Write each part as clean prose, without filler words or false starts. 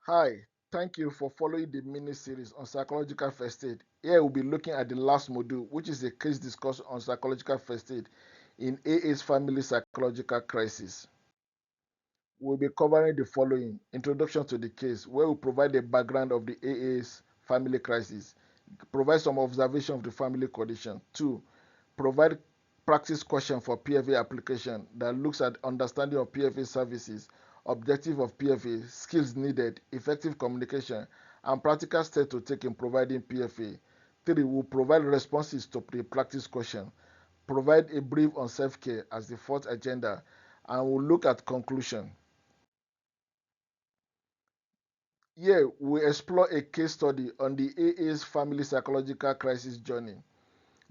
Hi, thank you for following the mini-series on psychological first aid. Here we'll be looking at the last module, which is a case discussion on psychological first aid in AA's family psychological crisis. We'll be covering the following: introduction to the case, where we provide a background of the AA's family crisis, provide some observation of the family condition. 2. Provide practice question for PFA application that looks at understanding of PFA services, objective of PFA, skills needed, effective communication, and practical steps to take in providing PFA. 3. We'll provide responses to the practice question, provide a brief on self-care as the fourth agenda, and we'll look at conclusion. Here, we explore a case study on the AA's family psychological crisis journey.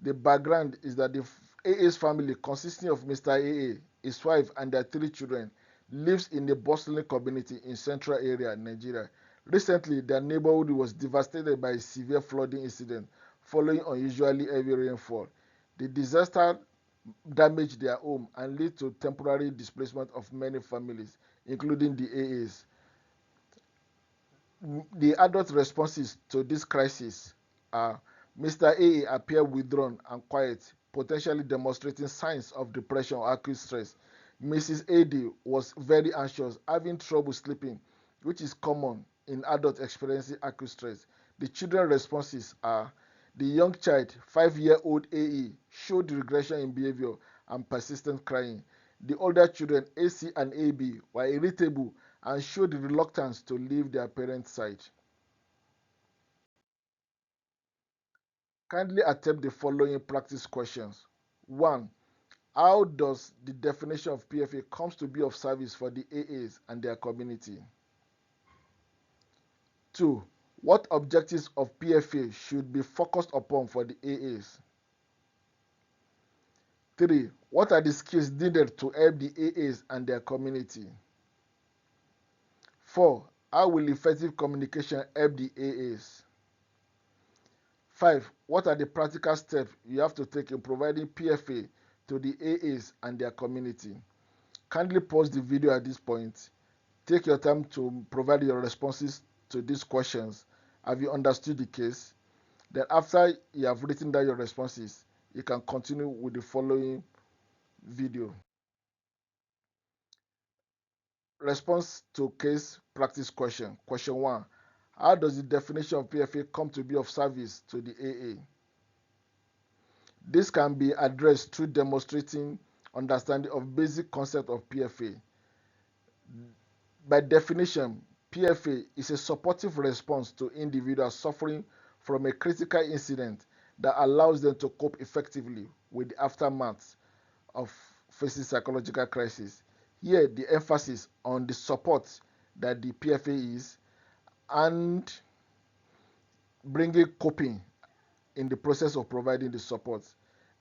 The background is that the AA's family, consisting of Mr. AA, his wife, and their three children, lives in a bustling community in central area, Nigeria. Recently, their neighborhood was devastated by a severe flooding incident following unusually heavy rainfall. The disaster damaged their home and led to temporary displacement of many families, including the AA's. The adult responses to this crisis are: Mr. A appeared withdrawn and quiet, potentially demonstrating signs of depression or acute stress. Mrs. AD was very anxious, having trouble sleeping, which is common in adults experiencing acute stress. The children's responses are: the young child, 5-year-old AE, showed regression in behavior and persistent crying. The older children, AC and AB, were irritable and showed reluctance to leave their parents' side. Kindly attempt the following practice questions. 1. How does the definition of PFA comes to be of service for the AAs and their community? 2. What objectives of PFA should be focused upon for the AAs? 3. What are the skills needed to help the AAs and their community? 4. How will effective communication help the AAs? 5. What are the practical steps you have to take in providing PFA to the AAs and their community? Kindly pause the video at this point. Take your time to provide your responses to these questions. Have you understood the case? Then after you have written down your responses, you can continue with the following video. Response to case practice question. Question 1. How does the definition of PFA come to be of service to the AA? This can be addressed through demonstrating understanding of basic concept of PFA. By definition, PFA is a supportive response to individuals suffering from a critical incident that allows them to cope effectively with the aftermath of facing psychological crisis. Here, the emphasis on the support that the PFA is and bringing coping in the process of providing the support.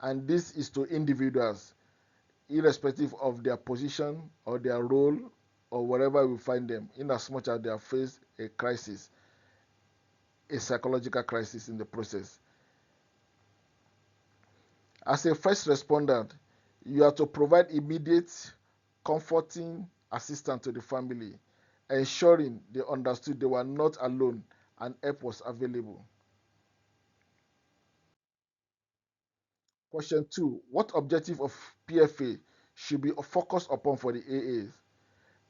And this is to individuals, irrespective of their position or their role or wherever we find them, in as much as they have faced a crisis, a psychological crisis in the process. As a first respondent, you are to provide immediate, comforting assistance to the family, ensuring they understood they were not alone and help was available. Question 2. What objective of PFA should be focused upon for the AAs?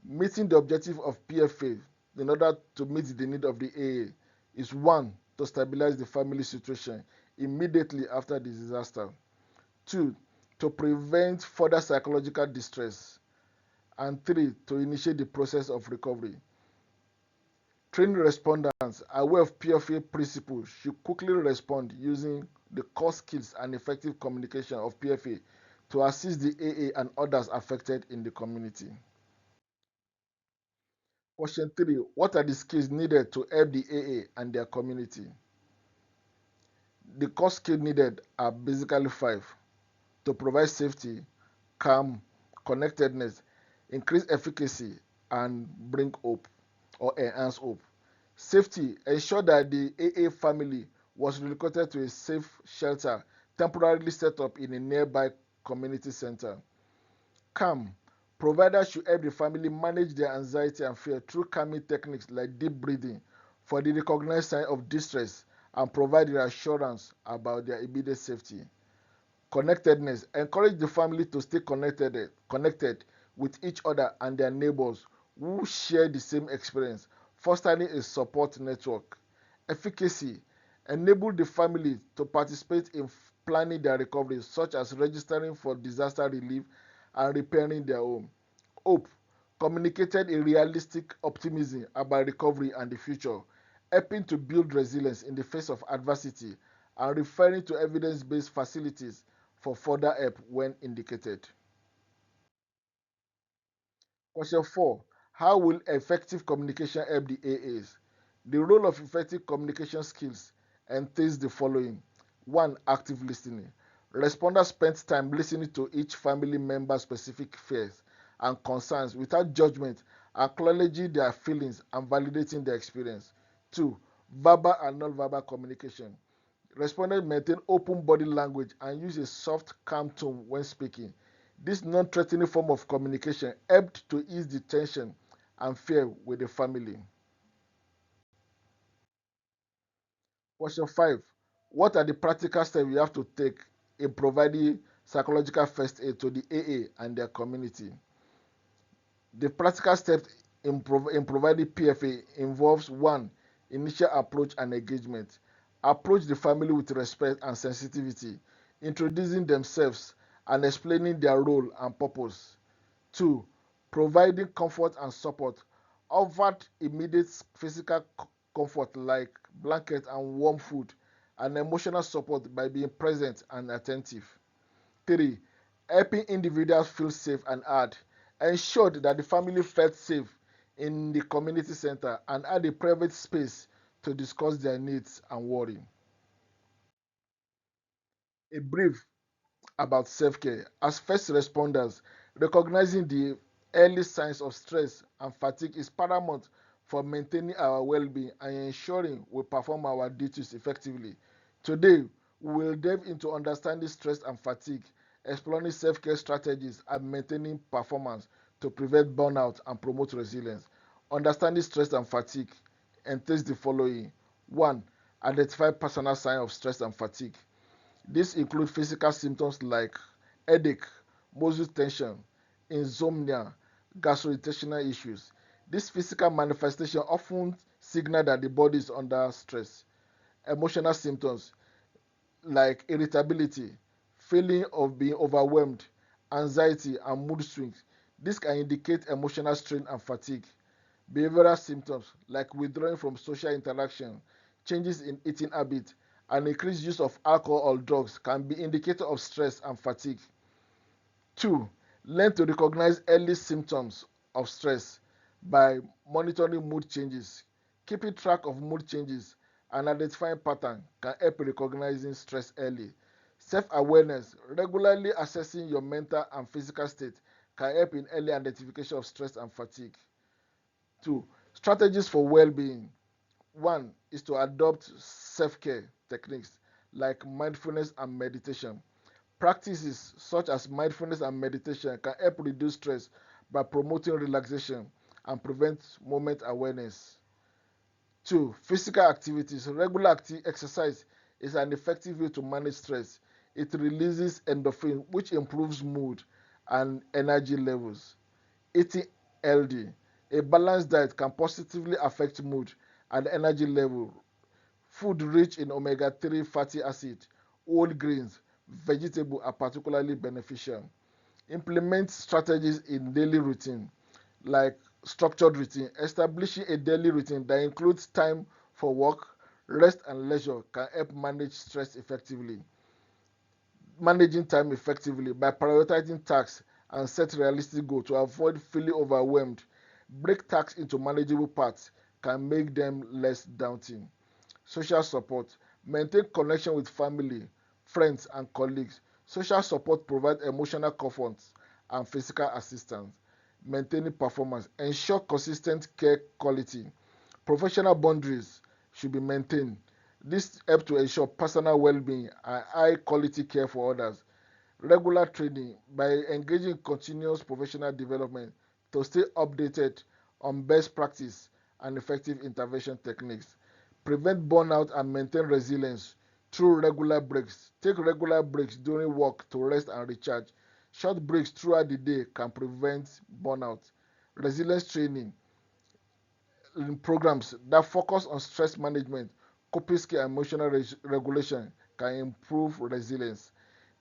Meeting the objective of PFA in order to meet the need of the AA is: 1. To stabilize the family situation immediately after the disaster. 2. To prevent further psychological distress. And 3. To initiate the process of recovery. Trained respondents aware of PFA principles should quickly respond using the core skills and effective communication of PFA to assist the AA and others affected in the community. Question 3. What are the skills needed to help the AA and their community? The core skills needed are basically 5: to provide safety, calm, connectedness, increase efficacy, and bring hope or enhance hope. Safety: ensure that the AA family was relocated to a safe shelter temporarily set up in a nearby community center. Calm: Providers should help the family manage their anxiety and fear through calming techniques like deep breathing for the recognized sign of distress and provide reassurance about their immediate safety. Connectedness. Encourage the family to stay connected with each other and their neighbors who share the same experience, fostering a support network. Efficacy. Enable the family to participate in planning their recovery, such as registering for disaster relief and repairing their home. Hope. Communicated a realistic optimism about recovery and the future, helping to build resilience in the face of adversity and referring to evidence-based facilities for further help when indicated. Question 4. How will effective communication help the AAs? The role of effective communication skills entails the following. 1. Active listening. Responders spent time listening to each family member's specific fears and concerns without judgment, acknowledging their feelings and validating their experience. 2. Verbal and non-verbal communication. Respondents maintain open body language and use a soft, calm tone when speaking. This non-threatening form of communication helped to ease the tension and fear with the family. Question 5. What are the practical steps we have to take in providing psychological first aid to the AA and their community? The practical steps in providing PFA involves 1. Initial approach and engagement. Approach the family with respect and sensitivity, introducing themselves and explaining their role and purpose. 2. Providing comfort and support. Offered immediate physical comfort like blanket and warm food, and emotional support by being present and attentive. 3. Helping individuals feel safe and heard. Ensured that the family felt safe in the community center and had a private space to discuss their needs and worry. A brief about self-care. As first responders, recognizing the early signs of stress and fatigue is paramount for maintaining our well-being and ensuring we perform our duties effectively. Today, we will delve into understanding stress and fatigue, exploring self-care strategies, and maintaining performance to prevent burnout and promote resilience. Understanding stress and fatigue entails the following. 1. Identify personal signs of stress and fatigue. These include physical symptoms like headache, muscle tension, insomnia, gastrointestinal issues. These physical manifestations often signal that the body is under stress. Emotional symptoms like irritability, feeling of being overwhelmed, anxiety, and mood swings. This can indicate emotional strain and fatigue. Behavioral symptoms like withdrawing from social interaction, changes in eating habits, and increased use of alcohol or drugs can be indicator of stress and fatigue. 2. Learn to recognize early symptoms of stress by monitoring mood changes. Keeping track of mood changes and identifying patterns can help recognizing stress early. Self-awareness, regularly assessing your mental and physical state can help in early identification of stress and fatigue. 2. Strategies for well-being. 1 is to adopt self-care techniques like mindfulness and meditation. Practices such as mindfulness and meditation can help reduce stress by promoting relaxation and prevent moment awareness. 2. Physical activities. Regular exercise is an effective way to manage stress. It releases endorphin, which improves mood and energy levels. Eating healthy. A balanced diet can positively affect mood and energy level. Food rich in omega-3 fatty acid, whole grains, vegetables are particularly beneficial. Implement strategies in daily routine like structured routine. Establishing a daily routine that includes time for work, rest, and leisure can help managing time effectively by prioritizing tasks and set realistic goals to avoid feeling overwhelmed. Break tasks into manageable parts can make them less daunting. Social support. Maintain connection with family, friends, and colleagues. Social support provides emotional comfort and physical assistance. Maintaining performance. Ensure consistent care quality. Professional boundaries should be maintained. This helps to ensure personal well-being and high quality care for others. Regular training by engaging in continuous professional development to stay updated on best practice and effective intervention techniques. Prevent burnout and maintain resilience through regular breaks. Take regular breaks during work to rest and recharge. Short breaks throughout the day can prevent burnout. Resilience training in programs that focus on stress management, coping skill, and emotional regulation can improve resilience.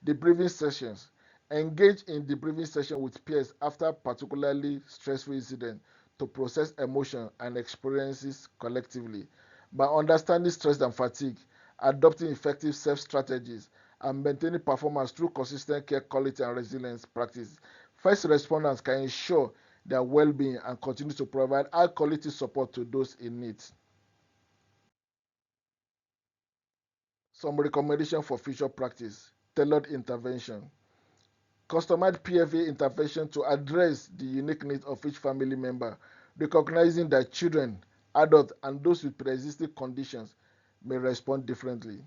Debriefing sessions. Engage in debriefing session with peers after particularly stressful incident to process emotion and experiences collectively. By understanding stress and fatigue, adopting effective self strategies, and maintaining performance through consistent care quality and resilience practice, first responders can ensure their well-being and continue to provide high quality support to those in need. Some recommendation for future practice: tailored intervention. Customized PFA intervention to address the unique needs of each family member, recognizing that children, adults, and those with pre-existing conditions may respond differently.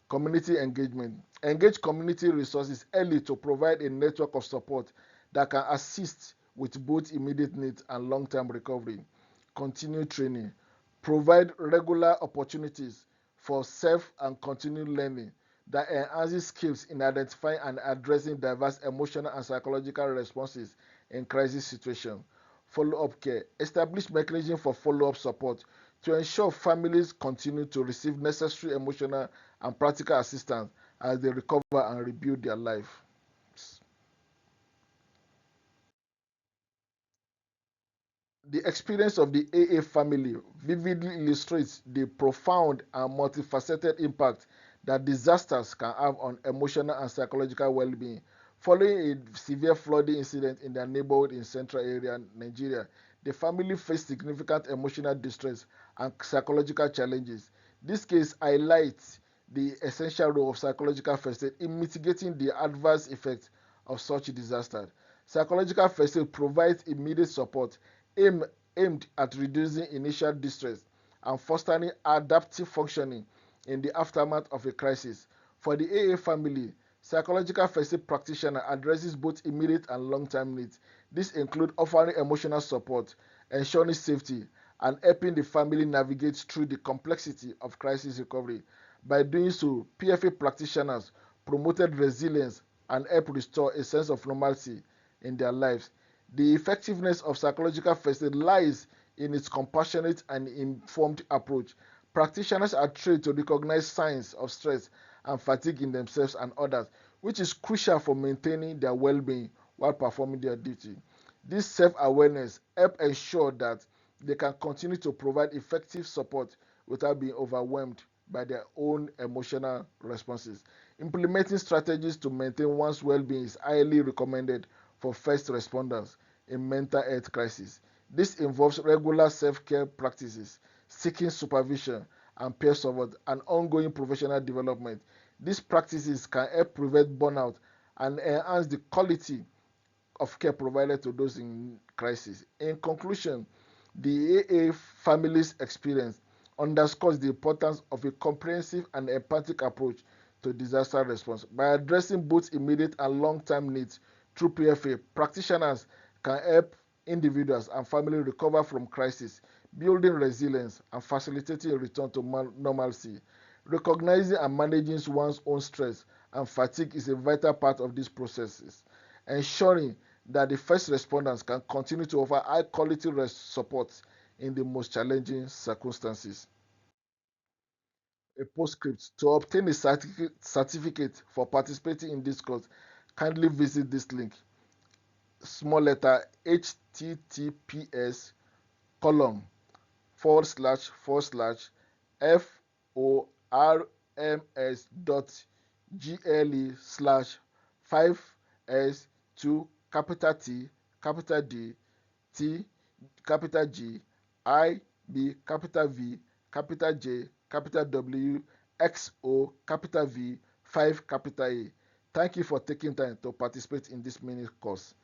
Community engagement. Engage community resources early to provide a network of support that can assist with both immediate needs and long-term recovery. Continue training. Provide regular opportunities for self and continued learning that enhances skills in identifying and addressing diverse emotional and psychological responses in crisis situations. Follow-up care. Establish mechanisms for follow-up support to ensure families continue to receive necessary emotional and practical assistance as they recover and rebuild their lives. The experience of the AA family vividly illustrates the profound and multifaceted impact that disasters can have on emotional and psychological well-being. Following a severe flooding incident in their neighborhood in central area Nigeria, the family faced significant emotional distress and psychological challenges. This case highlights the essential role of psychological first aid in mitigating the adverse effects of such disasters. Psychological first aid provides immediate support aim, aimed at reducing initial distress and fostering adaptive functioning in the aftermath of a crisis. For the AA family, psychological first aid practitioner addresses both immediate and long-term needs. This includes offering emotional support, ensuring safety, and helping the family navigate through the complexity of crisis recovery. By doing so, PFA practitioners promoted resilience and helped restore a sense of normalcy in their lives. The effectiveness of psychological first aid lies in its compassionate and informed approach. Practitioners are trained to recognize signs of stress and fatigue in themselves and others, which is crucial for maintaining their well-being while performing their duty. This self-awareness helps ensure that they can continue to provide effective support without being overwhelmed by their own emotional responses. Implementing strategies to maintain one's well-being is highly recommended for first responders in mental health crisis. This involves regular self-care practices, seeking supervision and peer support, and ongoing professional development. These practices can help prevent burnout and enhance the quality of care provided to those in crisis. In conclusion, the AA family's experience underscores the importance of a comprehensive and empathic approach to disaster response. By addressing both immediate and long-term needs through PFA, practitioners can help individuals and families recover from crisis, building resilience and facilitating a return to normalcy. Recognizing and managing one's own stress and fatigue is a vital part of these processes, ensuring that the first responders can continue to offer high quality support in the most challenging circumstances. A postscript: to obtain a certificate for participating in this course, kindly visit this link: small letter https column //forms.gle/5s2 capital T capital D T capital G I B capital V capital J capital W XO capital V 5 capital A. Thank you for taking time to participate in this mini course.